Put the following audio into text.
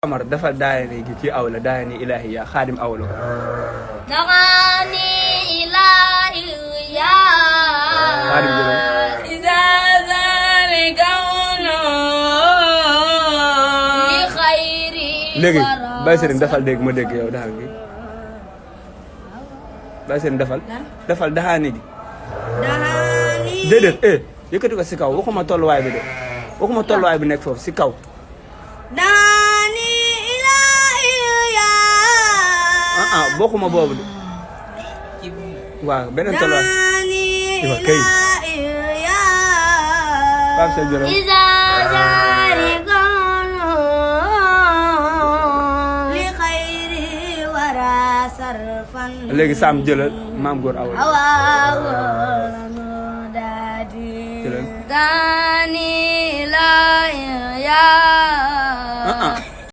Amar dafa daayani gi ci aw la daayani ilahiya xaadim aw la daayani ilahiya xaadim jëlal iza zalika li khayri léegi Baye Serigne dafal dégg ma dégg yow daxal gi Baye Serigne dafal daxaani gi déedéet yëkkati ko si kaw waxuma tolluwaay bi de waxuma tolluwaay bi nekk foofu si kaw daani ilahiya bokkuma boobu de waaw beneen tolluwaay di fa kay Pape Cheikh Diop iza zalika li khayri wara sarfan léegi Sam jëlal maam góor awal daani